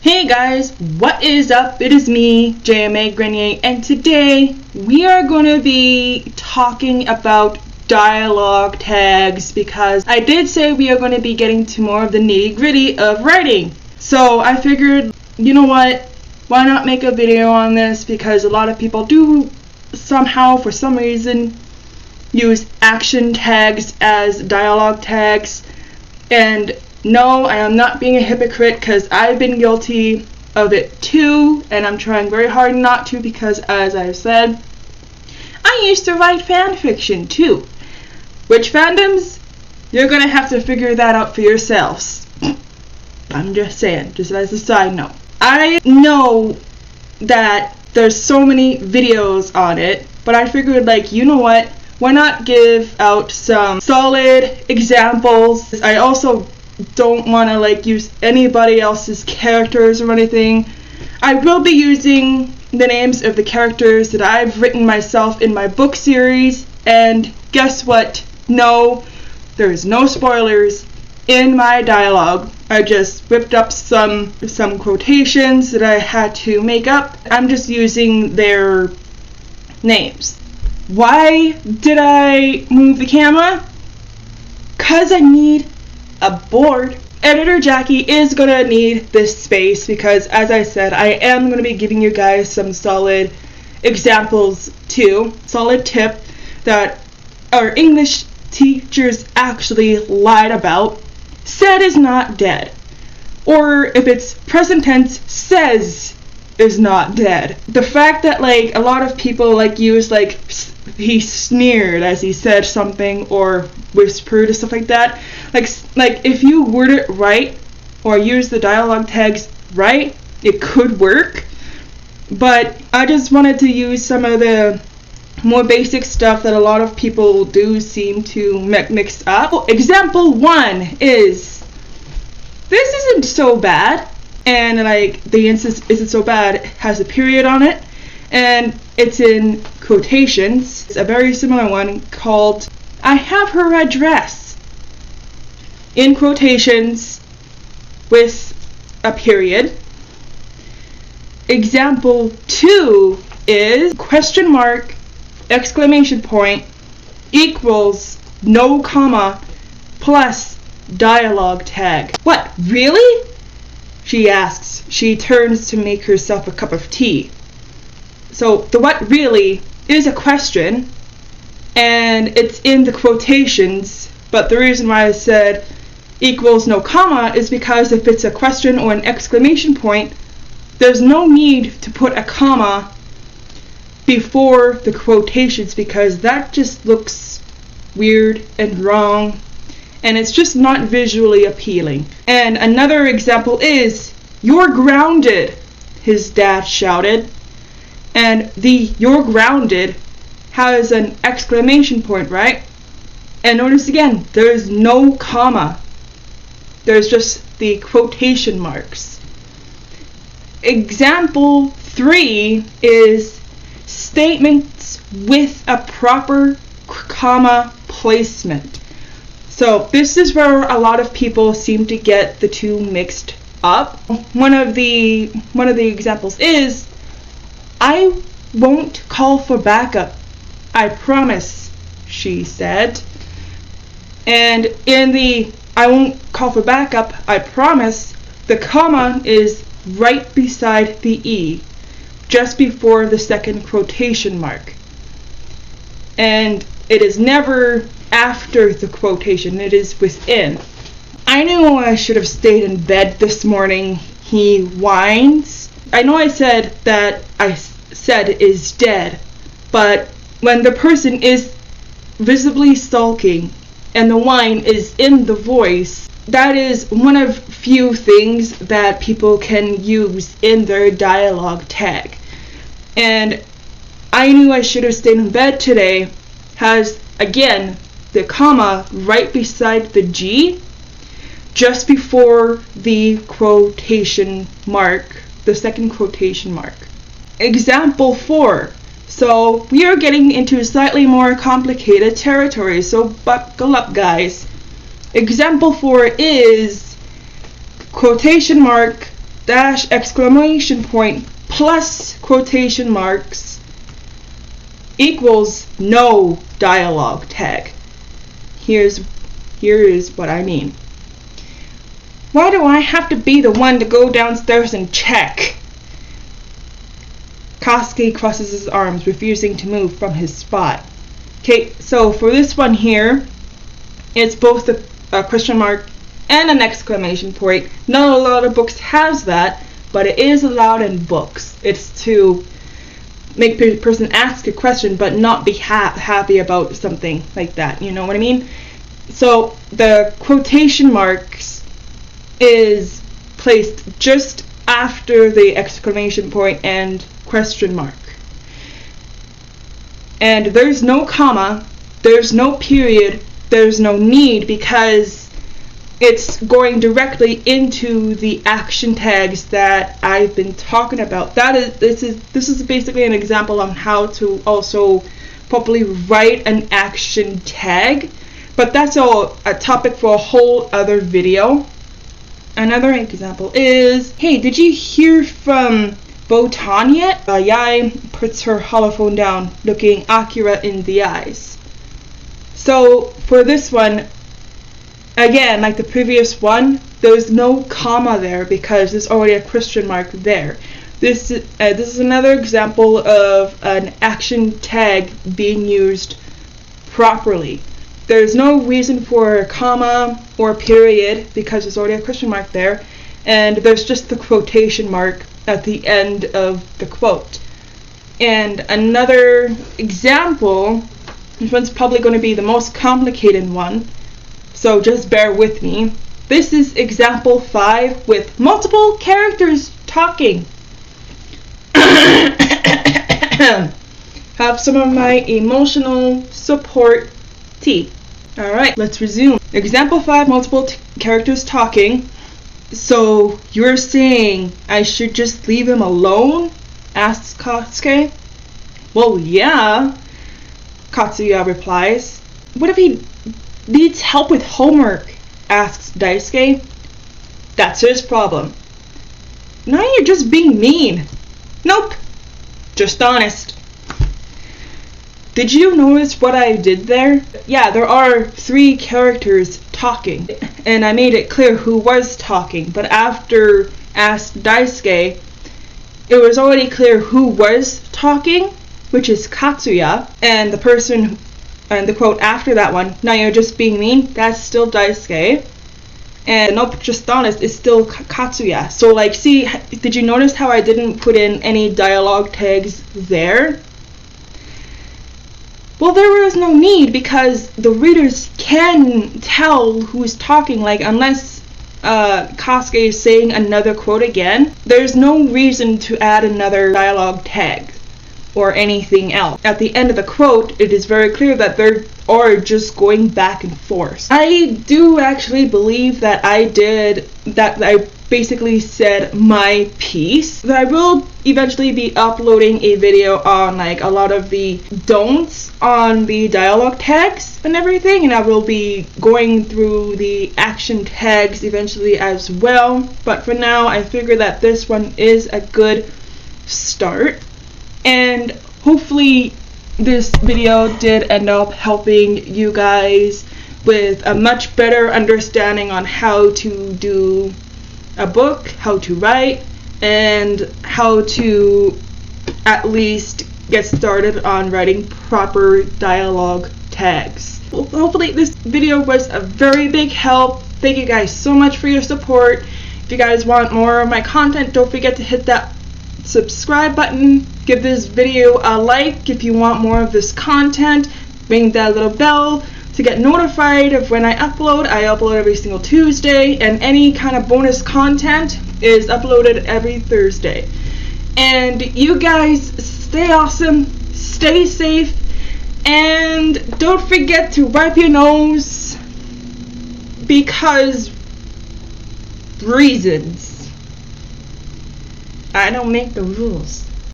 Hey guys, what is up? It is me, JMA Grenier, and today we are going to be talking about dialogue tags because I did say we are going to be getting to more of the nitty-gritty of writing. So I figured, you know what, why not make a video on this, because a lot of people do somehow, for some reason, use action tags as dialogue tags. And no, I am not being a hypocrite, because I've been guilty of it too, and I'm trying very hard not to, because as I've said, I used to write fan fiction too. Which fandoms? You're gonna have to figure that out for yourselves. I'm just saying, just as a side note. I know that there's so many videos on it, but I figured, like, you know what, why not give out some solid examples. I also don't want to use anybody else's characters or anything. I will be using the names of the characters that I've written myself in my book series, and guess what? No, there is no spoilers in my dialogue. I just whipped up some quotations that I had to make up. I'm just using their names. Why did I move the camera? 'Cause I need a board. Editor Jackie is gonna need this space because, as I said, I am gonna be giving you guys some solid examples too. Solid tip that our English teachers actually lied about. Said is not dead. Or if it's present tense, says is not dead. The fact that a lot of people use he sneered as he said something, or whispered or stuff like that. Like if you word it right or use the dialogue tags right, it could work. But I just wanted to use some of the more basic stuff that a lot of people do seem to mix up. Example 1 is, this isn't so bad, and the isn't so bad has a period on it, and it's in quotations. It's a very similar one called, I have her address, in quotations with a period. Example 2 is question mark, exclamation point, equals, no comma, plus dialogue tag. What, really? She asks. She turns to make herself a cup of tea. So the what really is a question, and it's in the quotations, but the reason why I said equals no comma is because if it's a question or an exclamation point, there's no need to put a comma before the quotations, because that just looks weird and wrong, and it's just not visually appealing. And another example is, you're grounded, his dad shouted. And the you're grounded has an exclamation point, right? And notice again, there's no comma. There's just the quotation marks. Example 3 is statements with a proper comma placement. So this is where a lot of people seem to get the two mixed up. One of the examples is, I won't call for backup, I promise, she said. And in the I won't call for backup, I promise, the comma is right beside the E, just before the second quotation mark. And it is never after the quotation, it is within. I knew I should have stayed in bed this morning, he whines. I know I said that I said is dead, but when the person is visibly sulking and the whine is in the voice, that is one of few things that people can use in their dialogue tag. And I knew I should have stayed in bed today has, again, the comma right beside the G, just before the quotation mark, the second quotation mark. Example 4. So we are getting into slightly more complicated territory, so buckle up, guys. Example 4 is quotation mark, dash exclamation point plus quotation marks equals no dialogue tag. Here is what I mean. Why do I have to be the one to go downstairs and check? Kosuke crosses his arms, refusing to move from his spot. Okay, so for this one here, it's both a question mark and an exclamation point. Not a lot of books has that, but it is allowed in books. It's to make the person ask a question but not be happy about something like that. You know what I mean? So the quotation marks is placed just after the exclamation point and question mark. And there's no comma, there's no period, there's no need, because it's going directly into the action tags that I've been talking about. This is basically an example on how to also properly write an action tag, but that's a topic for a whole other video. Another example is, hey, did you hear from Botan yet? Yai puts her holophone down, looking Akira in the eyes. So for this one, again, like the previous one, there's no comma there because there's already a question mark there. This is another example of an action tag being used properly. There's no reason for a comma or a period because there's already a question mark there, and there's just the quotation mark at the end of the quote. And another example, this one's probably going to be the most complicated one, so just bear with me. This is example 5 with multiple characters talking. Have some of my emotional support tea. Alright, let's resume. Example 5, multiple characters talking. So you're saying I should just leave him alone? Asks Kosuke. Well, yeah, Katsuya replies. What if he needs help with homework? Asks Daisuke. That's his problem. Now you're just being mean. Nope, just honest. Did you notice what I did there? Yeah, there are 3 characters talking, and I made it clear who was talking, but after Ask Daisuke, it was already clear who was talking, which is Katsuya, and the person, and the quote after that one, now you're just being mean, that's still Daisuke, and nope, just honest, is still Katsuya. So like, see, did you notice how I didn't put in any dialogue tags there? Well, there was no need because the readers can tell who's talking, like unless Kosuke is saying another quote again, there's no reason to add another dialogue tag or anything else. At the end of the quote, it is very clear that they are just going back and forth. I do actually believe that I basically said my piece. I will eventually be uploading a video on like a lot of the don'ts on the dialogue tags and everything, and I will be going through the action tags eventually as well. But for now, I figure that this one is a good start, and hopefully this video did end up helping you guys with a much better understanding on how to do a book, how to write, and how to at least get started on writing proper dialogue tags. Hopefully this video was a very big help. Thank you guys so much for your support. If you guys want more of my content, don't forget to hit that subscribe button. Give this video a like if you want more of this content. Ring that little bell to get notified of when I upload. I upload every single Tuesday, and any kind of bonus content is uploaded every Thursday. And you guys stay awesome, stay safe, and don't forget to wipe your nose because reasons. I don't make the rules.